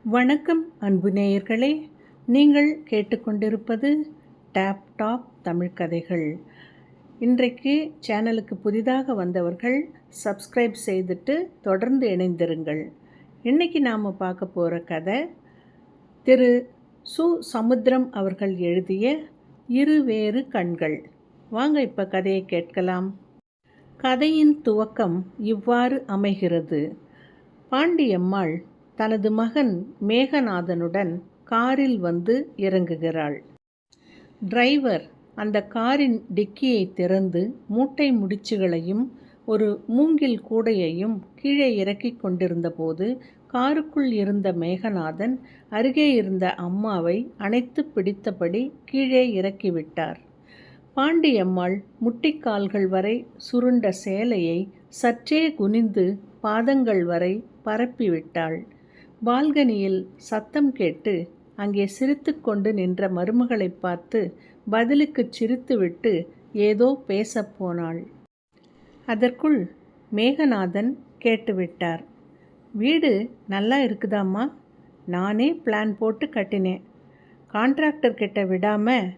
வணக்கம் அன்பு நேயர்களே, நீங்கள் கேட்டுக்கொண்டிருப்பது டேப் டாப் தமிழ் கதைகள். இன்றைக்கு சேனலுக்கு புதிதாக வந்தவர்கள் சப்ஸ்கிரைப் செய்துட்டு தொடர்ந்து இணைந்திருங்கள். இன்றைக்கி நாம் பார்க்க போகிற கதை திரு சு. சமுத்திரம் அவர்கள் எழுதிய இருவேறு கண்கள். வாங்க இப்போ கதையை கேட்கலாம். கதையின் துவக்கம் இவ்வாறு அமைகிறது. பாண்டியம்மாள் தனது மகன் மேகநாதனுடன் காரில் வந்து இறங்குகிறாள். டிரைவர் அந்த காரின் டிக்கியை திறந்து மூட்டை முடிச்சுகளையும் ஒரு மூங்கில் கூடையையும் கீழே இறக்கி கொண்டிருந்த போது காருக்குள் இருந்த மேகநாதன் அருகே இருந்த அம்மாவை அணைத்து பிடித்தபடி கீழே இறக்கிவிட்டார். பாண்டியம்மாள் முட்டிக்கால்கள் வரை சுருண்ட சேலையை சற்றே குனிந்து பாதங்கள் வரை பரப்பிவிட்டாள். பால்கனியில் சத்தம் கேட்டு அங்கே சிரித்து கொண்டு நின்ற மருமகளை பார்த்து பதிலுக்கு சிரித்துவிட்டு ஏதோ பேசப்போனாள். அதற்குள் மேகநாதன் கேட்டுவிட்டார். வீடு நல்லா இருக்குதாம்மா? நானே பிளான் போட்டு கட்டினேன். கான்ட்ராக்டர் கிட்ட விடாமல்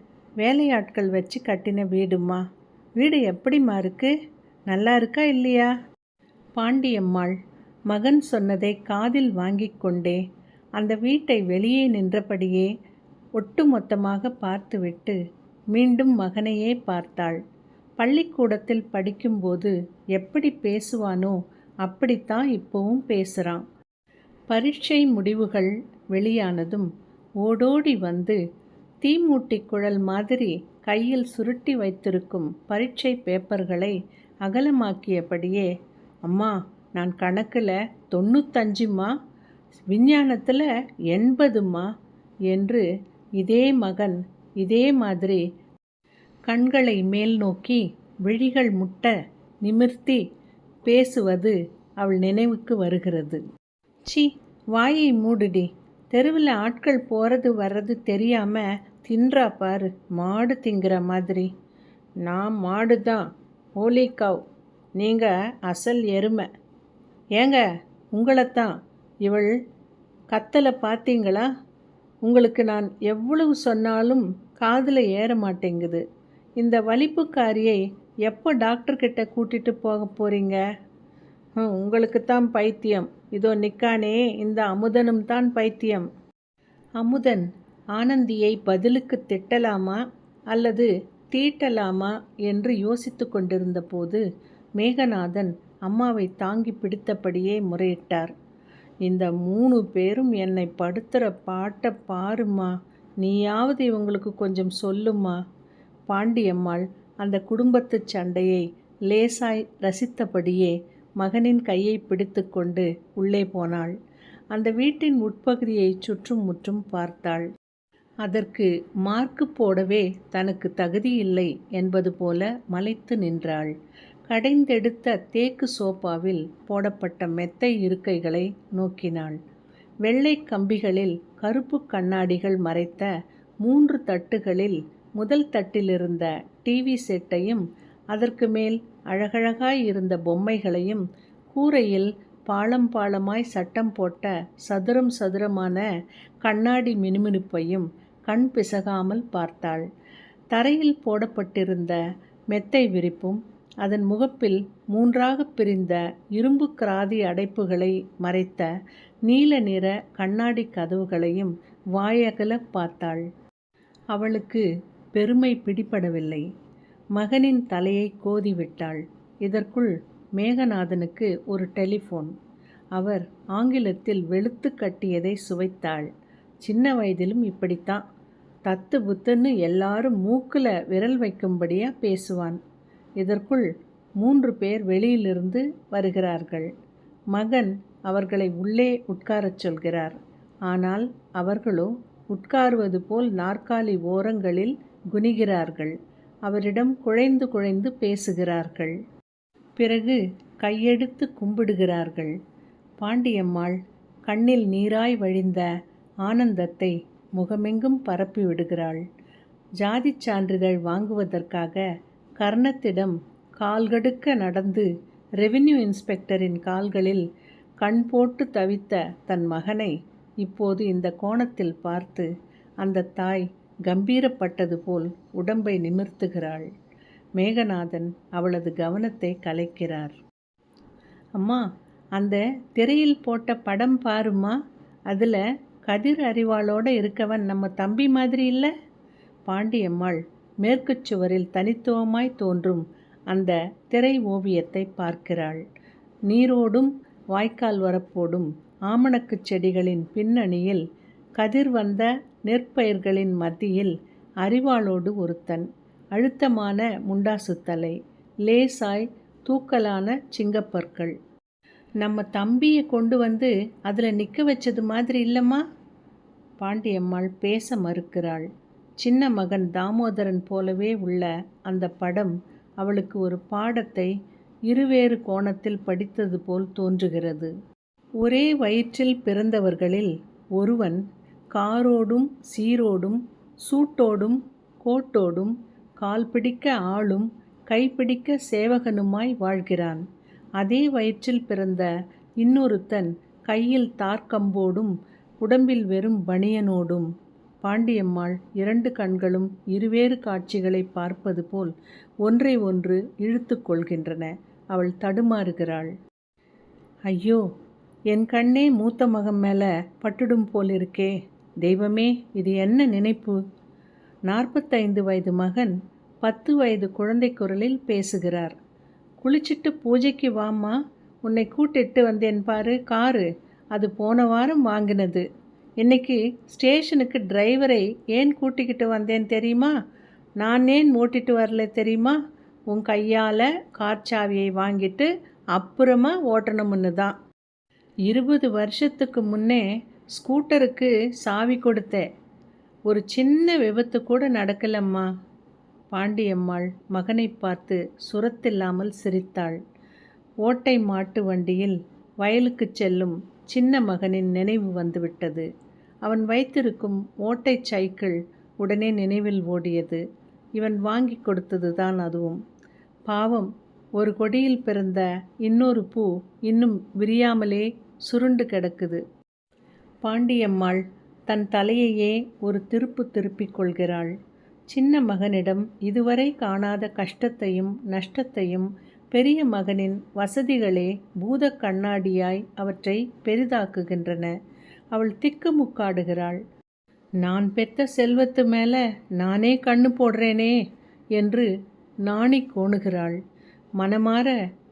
வேலையாட்கள் வச்சு கட்டின வீடுமா. வீடு எப்படிம்மா இருக்கு? நல்லா இருக்கா இல்லையா? பாண்டியம்மாள் மகன் சொன்னதை காதில் வாங்கி கொண்டே அந்த வீட்டை வெளியே நின்றபடியே ஒட்டுமொத்தமாக பார்த்துவிட்டு மீண்டும் மகனையே பார்த்தாள். பள்ளிக்கூடத்தில் படிக்கும்போது எப்படி பேசுவானோ அப்படித்தான் இப்போவும் பேசுகிறான். பரீட்சை முடிவுகள் வெளியானதும் ஓடோடி வந்து தீமூட்டி குழல் மாதிரி கையில் சுருட்டி வைத்திருக்கும் பரீட்சை பேப்பர்களை அகலமாக்கியபடியே, அம்மா, நான் கணக்கில் 95ம்மா, விஞ்ஞானத்தில் 80ம்மா என்று இதே மகன் இதே மாதிரி கண்களை மேல் நோக்கி விழிகள் முட்ட நிமிர்த்தி பேசுவது அவள் நினைவுக்கு வருகிறது. சி, வாயை மூடுடி. தெருவில் ஆட்கள் போகிறது வர்றது தெரியாமல் தின்றா பாரு, மாடு திங்கிற மாதிரி. நான் மாடு தான், ஹோலி கவ். நீங்கள் அசல் எருமை. ஏங்க, உங்களைத்தான். இவள் கத்தலை பார்த்தீங்களா? உங்களுக்கு நான் எவ்வளவு சொன்னாலும் காதில் ஏற மாட்டேங்குது. இந்த வலிப்புக்காரியை எப்போ டாக்டர்கிட்ட கூட்டிகிட்டு போக போகிறீங்க? உங்களுக்குத்தான் பைத்தியம். இதோ நிற்கானே இந்த அமுதனும் தான் பைத்தியம். அமுதன் ஆனந்தியை பதிலுக்கு திட்டலாமா அல்லது தீட்டலாமா என்று யோசித்து கொண்டிருந்த போது மேகநாதன் அம்மாவை தாங்கி பிடித்தபடியே முறையிட்டார். இந்த 3 பேரும் என்னை படுத்துகிற பாட்டை பாருமா. நீயாவது இவங்களுக்கு கொஞ்சம் சொல்லுமா. பாண்டியம்மாள் அந்த குடும்பத்து சண்டையை லேசாய் ரசித்தபடியே மகனின் கையை பிடித்து கொண்டு உள்ளே போனாள். அந்த வீட்டின் உட்பகுதியை சுற்றும் முற்றும் பார்த்தாள். அதற்கு மார்க்கு போடவே தனக்கு தகுதியில்லை என்பது போல மலைத்து நின்றாள். கடைந்தெடுத்த தேக்கு சோப்பாவில் போடப்பட்ட மெத்தை இருக்கைகளை நோக்கினாள். வெள்ளை கம்பிகளில் கருப்பு கண்ணாடிகள் மறைத்த 3 தட்டுகளில் முதல் தட்டிலிருந்த டிவி செட்டையும் அதற்கு மேல் அழகழகாய் இருந்த பொம்மைகளையும் கூரையில் பாளம் பாளமாய் சட்டம் போட்ட சதுரம் சதுரமான கண்ணாடி மினுமினுப்பையும் கண் பிசகாமல் பார்த்தாள். தரையில் போடப்பட்டிருந்த மெத்தை விரிப்பும் அதன் முகப்பில் 3ஆக பிரிந்த இரும்பு கிராதி அடைப்புகளை மறைத்த நீல நிற கண்ணாடி கதவுகளையும் வாயகல பார்த்தாள். அவளுக்கு பெருமை பிடிபடவில்லை. மகனின் தலையை கோதிவிட்டாள். இதற்குள் மேகநாதனுக்கு ஒரு டெலிஃபோன். அவர் ஆங்கிலத்தில் வெளுத்து கட்டியதை சுவைத்தாள். சின்ன வயதிலும் இப்படித்தான். தத்து புத்துன்னு எல்லாரும் மூக்கில் விரல் வைக்கும்படியாக பேசுவான். இதற்குள் 3 பேர் வெளியிலிருந்து வருகிறார்கள். மகன் அவர்களை உள்ளே உட்காரச் சொல்கிறார். ஆனால் அவர்களோ உட்காருவது போல் நாற்காலி ஓரங்களில் குனிகிறார்கள். அவரிடம் குழைந்து குழைந்து பேசுகிறார்கள். பிறகு கையெடுத்து கும்பிடுகிறார்கள். பாண்டியம்மாள் கண்ணில் நீராய் வழிந்த ஆனந்தத்தை முகமெங்கும் பரப்பி விடுகிறாள். ஜாதி சான்றிதழ் வாங்குவதற்காக கர்ணத்திடம் கால்கடுக்க நடந்து ரெவின்யூ இன்ஸ்பெக்டரின் கால்களில் கண் போட்டு தவித்த தன் மகனை இப்போது இந்த கோணத்தில் பார்த்து அந்த தாய் கம்பீரப்பட்டது போல் உடம்பை நிமிர்த்துகிறாள். மேகநாதன் அவளது கவனத்தை கலைக்கிறார். அம்மா, அந்த திரையில் போட்ட படம் பாரும்மா. அதில் கதிர் அறிவாளோடு இருக்கவன் நம்ம தம்பி மாதிரி இல்லை? பாண்டியம்மாள் மேற்குச் சுவரில் தனித்துவமாய் தோன்றும் அந்த திரை ஓவியத்தை பார்க்கிறாள். நீரோடும் வாய்க்கால் வரப்போடும் ஆமணக்குச் செடிகளின் பின்னணியில் கதிர் வந்த நெற்பயிர்களின் மத்தியில் அறிவாளோடு ஒருத்தன். அழுத்தமான முண்டாசுத்தலை, லேசாய் தூக்கலான சிங்கப்பற்கள். நம்ம தம்பியை கொண்டு வந்து அதில் நிற்க வச்சது மாதிரி இல்லைம்மா? பாண்டியம்மாள் பேச மறுக்கிறாள். சின்ன மகன் தாமோதரன் போலவே உள்ள அந்த படம் அவளுக்கு ஒரு பாடத்தை இருவேறு கோணத்தில் படித்தது போல் தோன்றுகிறது. ஒரே வயிற்றில் பிறந்தவர்களில் ஒருவன் காரோடும் சீரோடும் சூட்டோடும் கோட்டோடும் கால் பிடிக்க ஆளும் கைப்பிடிக்க சேவகனுமாய் வாழ்கிறான். அதே வயிற்றில் பிறந்த இன்னொருத்தன் கையில் தார்கம்போடும் உடம்பில் வெறும் பனியனோடும். பாண்டியம்மாள் இரண்டு கண்களும் இருவேறு காட்சிகளை பார்ப்பது போல் ஒன்றை ஒன்று இழுத்து கொள்கின்றன. அவள் தடுமாறுகிறாள். ஐயோ, என் கண்ணே மூத்த மகன் மேலே பட்டுடும் போலிருக்கே. தெய்வமே, இது என்ன நினைப்பு? 45 வயது மகன் 10 வயது குழந்தை குரலில் பேசுகிறார். குளிச்சுட்டு பூஜைக்கு வாம்மா, உன்னை கூட்டிட்டு வந்தேன் பாரு காரு. அது போன வாரம் வாங்கினது. இன்னைக்கு ஸ்டேஷனுக்கு டிரைவரை ஏன் கூட்டிக்கிட்டு வந்தேன் தெரியுமா? நான் ஏன் ஓட்டிட்டு வரல தெரியுமா? உன் கையால் கார் சாவியை வாங்கிட்டு அப்புறமா ஓட்டணும்னு தான். 20 வருஷத்துக்கு முன்னே ஸ்கூட்டருக்கு சாவி கொடுத்தேன். ஒரு சின்ன விபத்து கூட நடக்கலம்மா. பாண்டியம்மாள் மகனை பார்த்து சுரத்தில்லாமல் சிரித்தாள். ஓட்டை மாட்டு வண்டியில் வயலுக்கு செல்லும் சின்ன மகனின் நினைவு வந்துவிட்டது. அவன் வைத்திருக்கும் ஓட்டை சைக்கிள் உடனே நினைவில் ஓடியது. இவன் வாங்கி கொடுத்தது தான் அதுவும். பாவம், ஒரு கொடியில் பிறந்த இன்னொரு பூ இன்னும் விரியாமலே சுருண்டு கிடக்குது. பாண்டியம்மாள் தன் தலையையே ஒரு திருப்பு திருப்பிக் கொள்கிறாள். சின்ன மகனிடம் இதுவரை காணாத கஷ்டத்தையும் நஷ்டத்தையும் பெரிய மகனின் வசதிகளே பூத கண்ணாடியாய் அவற்றை பெரிதாக்குகின்றன. அவள் திக்குமுக்காடுகிறாள். நான் பெத்த செல்வத்து மேலே நானே கண்ணு போடுறேனே என்று நாணி கோணுகிறாள். மனமாற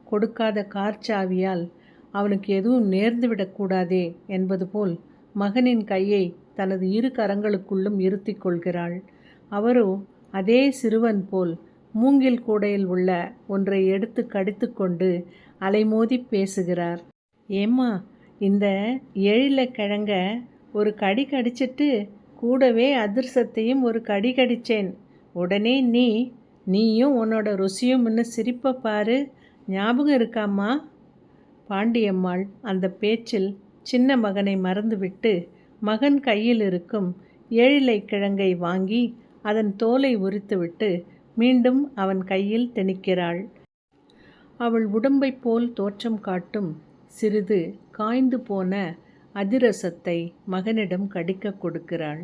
கொடுக்காத கார்ச்சாவியால் அவனுக்கு எதுவும் நேர்ந்துவிடக்கூடாதே என்பது போல் மகனின் கையை தனது இரு கரங்களுக்குள்ளும் இருத்தி கொள்கிறாள். அவரோ அதே சிறுவன் போல் மூங்கில் கூடையில் உள்ள ஒன்றை எடுத்து கடித்து கொண்டு அலைமோதி பேசுகிறார். ஏம்மா, இந்த எழிலக்கிழங்க ஒரு கடி கடிச்சிட்டு கூடவே அதிர்சத்தையும் ஒரு கடி கடிச்சேன். உடனே நீயும் உன்னோட ருசியும் இன்னும் சிரிப்பை பாரு. ஞாபகம் இருக்காம்மா? பாண்டியம்மாள் அந்த பேச்சில் சின்ன மகனை மறந்துவிட்டு மகன் கையில் இருக்கும் ஏழிலை கிழங்கை வாங்கி அதன் தோலை உரித்துவிட்டு மீண்டும் அவன் கையில் திணிக்கிறாள். அவள் உடம்பைப் போல் தோற்றம் காட்டும் சிறிது காய்ந்து போன அதிரசத்தை மகனிடம் கடிக்க கொடுக்கிறாள்.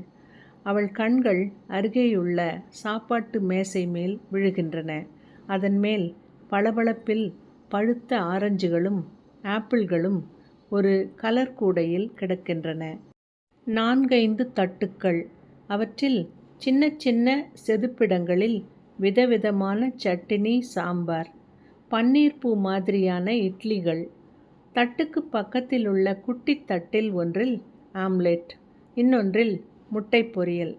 அவள் கண்கள் அருகேயுள்ள சாப்பாட்டு மேசை மேல் விழுகின்றன. அதன் மேல் பளபளப்பில் பழுத்த ஆரஞ்சுகளும் ஆப்பிள்களும் ஒரு கலர் கூடையில் கிடக்கின்றன. 4-5 தட்டுக்கள். அவற்றில் சின்ன சின்ன செதுப்பிடங்களில் விதவிதமான சட்டினி, சாம்பார், பன்னீர் பூ மாதிரியான இட்லிகள். தட்டுக்கு பக்கத்தில் உள்ள குட்டி தட்டில் ஒன்றில் ஆம்லெட், இன்னொன்றில் முட்டை பொரியல்.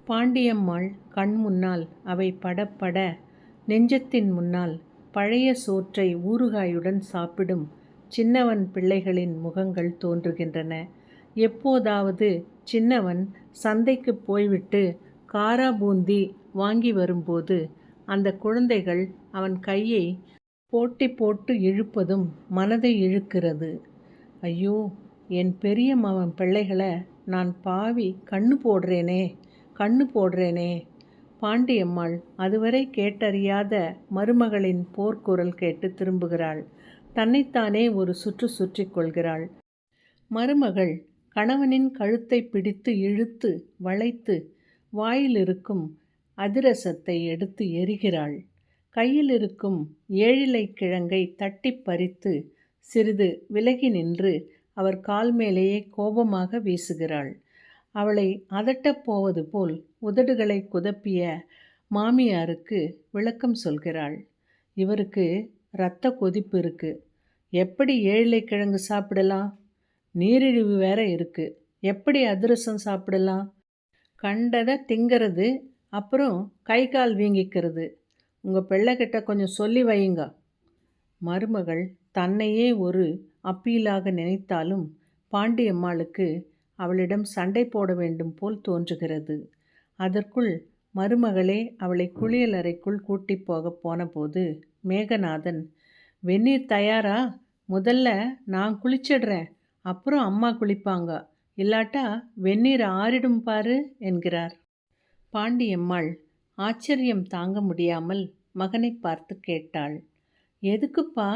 பாண்டியம்மாள் கண் முன்னால் அவை படப்பட நெஞ்சத்தின் முன்னால் பழைய சோற்றை ஊறுகாயுடன் சாப்பிடும் சின்னவன் பிள்ளைகளின் முகங்கள் தோன்றுகின்றன. எப்போதாவது சின்னவன் சந்தைக்கு போய்விட்டு காரா பூந்தி வாங்கி வரும்போது அந்த குழந்தைகள் அவன் கையை போட்டி போட்டு இழுப்பதும் மனதை இழுக்கிறது. ஐயோ, என் பெரிய மவன் பிள்ளைகளை நான் பாவி கண்ணு போடுறேனே. பாண்டியம்மாள் அதுவரை கேட்டறியாத மருமகளின் போர்க்குரல் கேட்டு திரும்புகிறாள். தன்னைத்தானே ஒரு சுற்று சுற்றி கொள்கிறாள். மருமகள் கணவனின் கழுத்தை பிடித்து இழுத்து வளைத்து வாயில் இருக்கும் அதிரசத்தை எடுத்து எறிகிறாள். கையில் இருக்கும் ஏழிலை கிழங்கை தட்டி பறித்து சிறிது விலகி நின்று அவர் கால் மேலேயே கோபமாக வீசுகிறாள். அவளை அதட்டப் போவது போல் உதடுகளை குதப்பிய மாமியாருக்கு விளக்கம் சொல்கிறாள். இவருக்கு இரத்த கொதிப்பு இருக்கு. எப்படி ஏழிலை கிழங்கு சாப்பிடலாம்? நீரிழிவு வேற இருக்கு. எப்படி அதிரசம் சாப்பிடலாம்? கண்டதை திங்கிறது, அப்புறம் கை கால் வீங்கிக்கிறது. உங்கள் பிள்ளைகிட்ட கொஞ்சம் சொல்லி வையுங்க. மருமகள் தன்னையே ஒரு அப்பீலாக நினைத்தாலும் பாண்டியம்மாளுக்கு அவளிடம் சண்டை போட வேண்டும் போல் தோன்றுகிறது. அதற்குள் மருமகளே அவளை குளியலறைக்குள் கூட்டி போனபோது மேகநாதன், வெந்நீர் தயாரா? முதல்ல நான் குளிச்சிடுறேன், அப்புறம் அம்மா குளிப்பாங்க. இல்லாட்டா வெந்நீர் ஆறிடும் பாரு என்கிறார். பாண்டியம்மாள் ஆச்சரியம் தாங்க முடியாமல் மகனை பார்த்து கேட்டாள். எதுக்குப்பா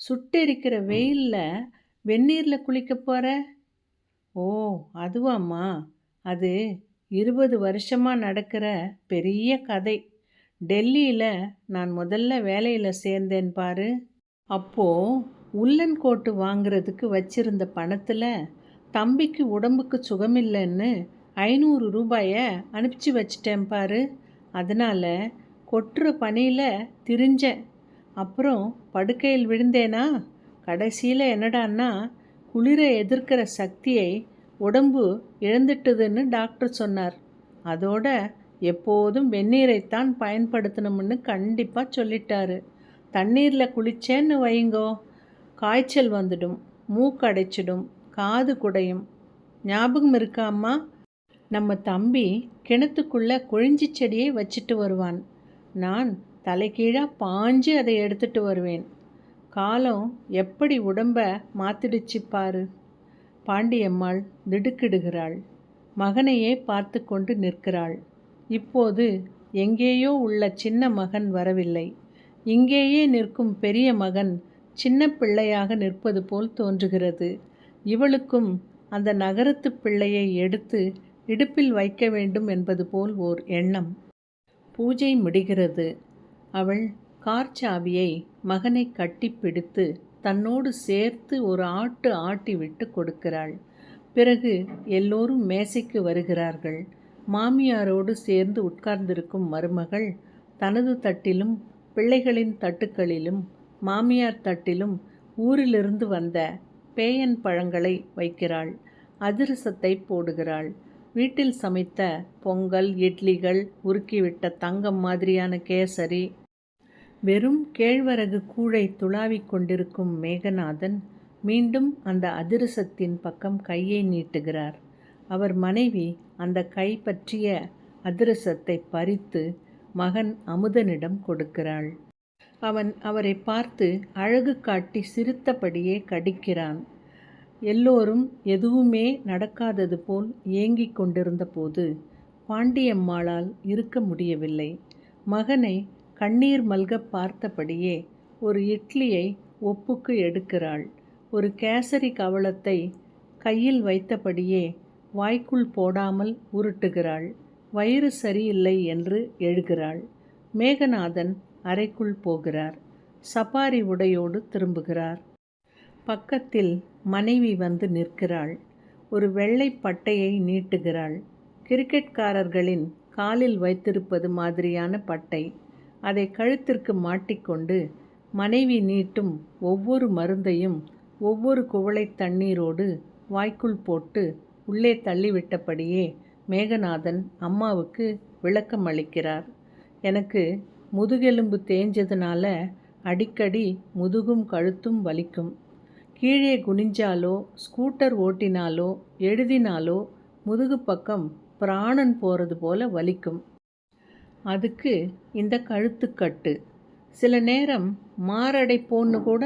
சுட்டெரிக்கிற வெயிலில் வெந்நீரில் குளிக்க போகிற? ஓ, அதுவாம்மா, அது 20 வருஷமாக நடக்கிற பெரிய கதை. டெல்லியில் நான் முதல்ல வேலையில் சேர்ந்தேன் பாரு. அப்போது உள்ளன் கோட்டு வாங்கிறதுக்கு வச்சிருந்த பணத்தில் தம்பிக்கு உடம்புக்கு சுகமில்லைன்னு 500 ரூபாயை அனுப்பிச்சி வச்சிட்டேன் பாரு. அதனால் கொட்டுற பனியில் திரிஞ்சேன். அப்புறம் படுக்கையில் விழுந்தேனா? கடைசியில் என்னடான்னா குளிரை எதிர்க்கிற சக்தியை உடம்பு இழந்துட்டுதுன்னு டாக்டர் சொன்னார். அதோட எப்போதும் வெந்நீரைத்தான் பயன்படுத்தணும்னு கண்டிப்பாக சொல்லிட்டாரு. தண்ணீரில் குளிச்சேன்னு வைங்கோ, காய்ச்சல் வந்துடும், மூக்கடைச்சிடும், காது குடையும். ஞாபகம் இருக்காம்மா? நம்ம தம்பி கிணத்துக்குள்ளே கொழிஞ்சி செடியை வச்சுட்டு வருவான். நான் தலைகீழாக பாஞ்சு அதை எடுத்துட்டு வருவேன். காலம் எப்படி உடம்ப மாத்திடுச்சு பாரு. பாண்டியம்மாள் திடுக்கிடுகிறாள். மகனையே பார்த்து கொண்டு நிற்கிறாள். இப்போது எங்கேயோ உள்ள சின்ன மகன் வரவில்லை. இங்கேயே நிற்கும் பெரிய மகன் சின்ன பிள்ளையாக நிற்பது போல் தோன்றுகிறது. இவளுக்கும் அந்த நகரத்து பிள்ளையை எடுத்து இடுப்பில் வைக்க வேண்டும் என்பது போல் ஓர் எண்ணம். பூஜை முடிகிறது. அவள் கார் சாவியை மகனை கட்டிப்பிடித்து தன்னோடு சேர்த்து ஒரு ஆட்டு ஆட்டி விட்டு கொடுக்கிறாள். பிறகு எல்லோரும் மேசைக்கு வருகிறார்கள். மாமியாரோடு சேர்ந்து உட்கார்ந்திருக்கும் மருமகள் தனது தட்டிலும் பிள்ளைகளின் தட்டுக்களிலும் மாமியார் தட்டிலும் ஊரிலிருந்து வந்த பேயன் பழங்களை வைக்கிறாள். அதிரசத்தை போடுகிறாள். வீட்டில் சமைத்த பொங்கல், இட்லிகள், உருக்கிவிட்ட தங்கம் மாதிரியான கேசரி, வெறும் கேழ்வரகு கூழை துளாவிக் கொண்டிருக்கும் மேகநாதன் மீண்டும் அந்த அதிரசத்தின் பக்கம் கையை நீட்டுகிறார். அவர் மனைவி அந்த கை பற்றிய அதிரசத்தை பறித்து மகன் அமுதனிடம் கொடுக்கிறாள். அவன் அவரை பார்த்து அழகு காட்டி சிரித்தபடியே கடிக்கிறான். எல்லோரும் எதுவுமே நடக்காதது போல் ஏங்கிக் கொண்டிருந்த போது பாண்டியம்மாளால் இருக்க முடியவில்லை. மகனை கண்ணீர் மல்க பார்த்தபடியே ஒரு இட்லியை ஒப்புக்கு எடுக்கிறாள். ஒரு கேசரி கவளத்தை கையில் வைத்தபடியே வாய்க்குள் போடாமல் உருட்டுகிறாள். வயிறு சரியில்லை என்று எழுகிறாள். மேகநாதன் அறைக்குள் போகிறார். சப்பாரி உடையோடு திரும்புகிறார். பக்கத்தில் மனைவி வந்து நிற்கிறாள். ஒரு வெள்ளை பட்டையை நீட்டுகிறாள். கிரிக்கெட்காரர்களின் காலில் வைத்திருப்பது மாதிரியான பட்டை. அதை கழுத்திற்கு மாட்டிக்கொண்டு மனைவி நீட்டும் ஒவ்வொரு மருந்தையும் ஒவ்வொரு குவளை தண்ணீரோடு வாய்க்குள் போட்டு உள்ளே தள்ளிவிட்டபடியே மேகநாதன் அம்மாவுக்கு விளக்கம் அளிக்கிறார். எனக்கு முதுகெலும்பு தேஞ்சதுனால அடிக்கடி முதுகும் கழுத்தும் வலிக்கும். கீழே குனிஞ்சாலோ ஸ்கூட்டர் ஓட்டினாலோ எழுதினாலோ முதுகு பக்கம் பிராணன் போகிறது போல வலிக்கும். அதுக்கு இந்த கழுத்துக்கட்டு. சில நேரம் மாரடைப்போன்னு கூட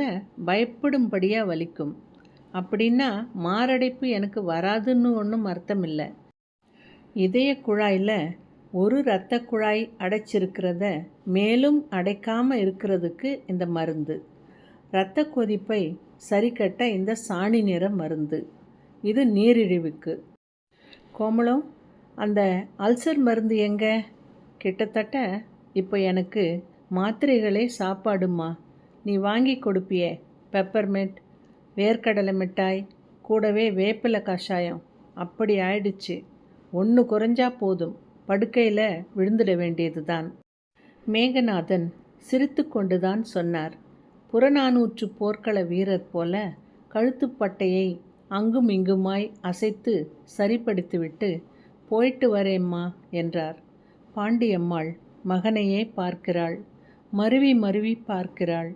பயப்படும்படியாக வலிக்கும். அப்படின்னா மாரடைப்பு எனக்கு வராதுன்னு ஒன்றும் அர்த்தம் இல்லை. இதய குழாயில் ஒரு இரத்த குழாய் அடைச்சிருக்கிறத மேலும் அடைக்காமல் இருக்கிறதுக்கு இந்த மருந்து. இரத்த கொதிப்பை சரி கட்ட இந்த சாணி நிற மருந்து. இது நீரிழிவுக்கு. கோமளம், அந்த அல்சர் மருந்து எங்க? கிட்டத்தட்ட இப்போ எனக்கு மாத்திரைகளே சாப்பாடுமா. நீ வாங்கி கொடுப்பியே பெப்பர்மெண்ட், வேர்க்கடலை மிட்டாய், கூடவே வேப்பிலை கஷாயம், அப்படி ஆயிடுச்சு. ஒன்று குறைஞ்சா போதும், படுக்கையில் விழுந்துட வேண்டியது தான். மேகநாதன் சிரித்து கொண்டுதான் சொன்னார். புறநானூற்று போர்க்கள வீரர் போல கழுத்துப்பட்டையை அங்கும் இங்குமாய் அசைத்து சரிப்படுத்திவிட்டு, போயிட்டு வரேம்மா என்றார். பாண்டியம்மாள் மகனையே பார்க்கிறாள். மருவி மருவி பார்க்கிறாள்.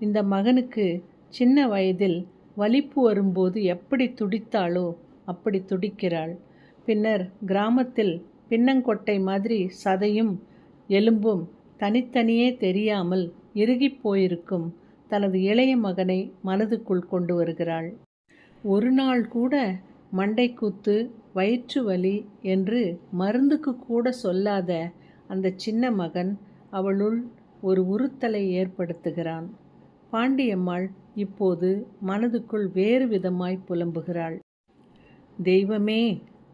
இந்த மகனுக்கு சின்ன வயதில் வலிப்பு வரும்போது எப்படி துடித்தாளோ அப்படி துடிக்கிறாள். பின்னர் கிராமத்தில் பின்னங்கொட்டை மாதிரி சதையும் எலும்பும் தனித்தனியே தெரியாமல் இறுகிப் போயிருக்கும் தனது இளைய மகனை மனதுக்குள் கொண்டு வருகிறாள். ஒரு நாள் கூட மண்டைக்கூத்து, வயிற்று வலி என்று மருந்துக்கு கூட சொல்லாத அந்த சின்ன மகன் அவளுள் ஒரு உறுத்தலை ஏற்படுத்துகிறான். பாண்டியம்மாள் இப்போது மனதுக்குள் வேறு விதமாய் புலம்புகிறாள். தெய்வமே,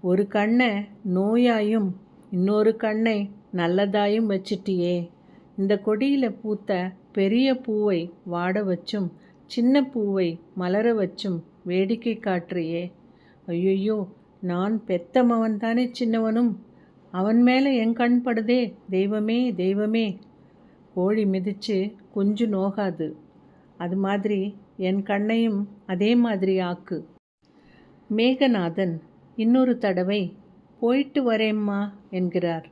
ஒரு கண்ணை நோயாயும் இன்னொரு கண்ணை நல்லதாயும் வச்சிட்டியே. இந்த கொடியில் பூத்த பெரிய பூவை வாட வச்சும் சின்ன பூவை மலர வச்சும் வேடிக்கை காட்டுறியே. ஐயோ, நான் பெத்தமவன் தானே சின்னவனும், அவன் மேலே என் கண் படுதே. தெய்வமே தெய்வமே. கோழி மிதித்து குஞ்சு நோகாது, அது மாதிரி என் கண்ணையும் அதே மாதிரி ஆக்கு. மேகநாதன் இன்னொரு தடவை போயிட்டு வரேம்மா என்கிறார்.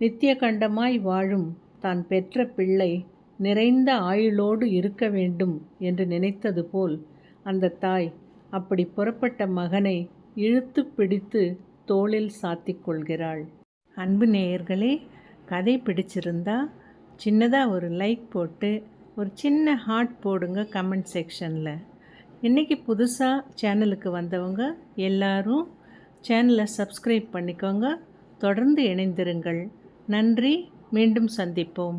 நித்திய கண்டமாய் வாழும் தான் பெற்ற பிள்ளை நிறைந்த ஆயுளோடு இருக்க வேண்டும் என்று நினைத்தது போல் அந்த தாய் அப்படி புறப்பட்ட மகனை இழுத்து பிடித்து தோளில் சாத்திக் கொள்கிறாள். அன்பு நேயர்களே, கதை பிடிச்சிருந்தா சின்னதாக ஒரு லைக் போட்டு ஒரு சின்ன ஹார்ட் போடுங்க கமெண்ட் செக்ஷனில். இன்றைக்கி புதுசாக சேனலுக்கு வந்தவங்க எல்லாரும் சேனலை சப்ஸ்கிரைப் பண்ணிக்கோங்க. தொடர்ந்து இணைந்திருங்கள். நன்றி. மீண்டும் சந்திப்போம்.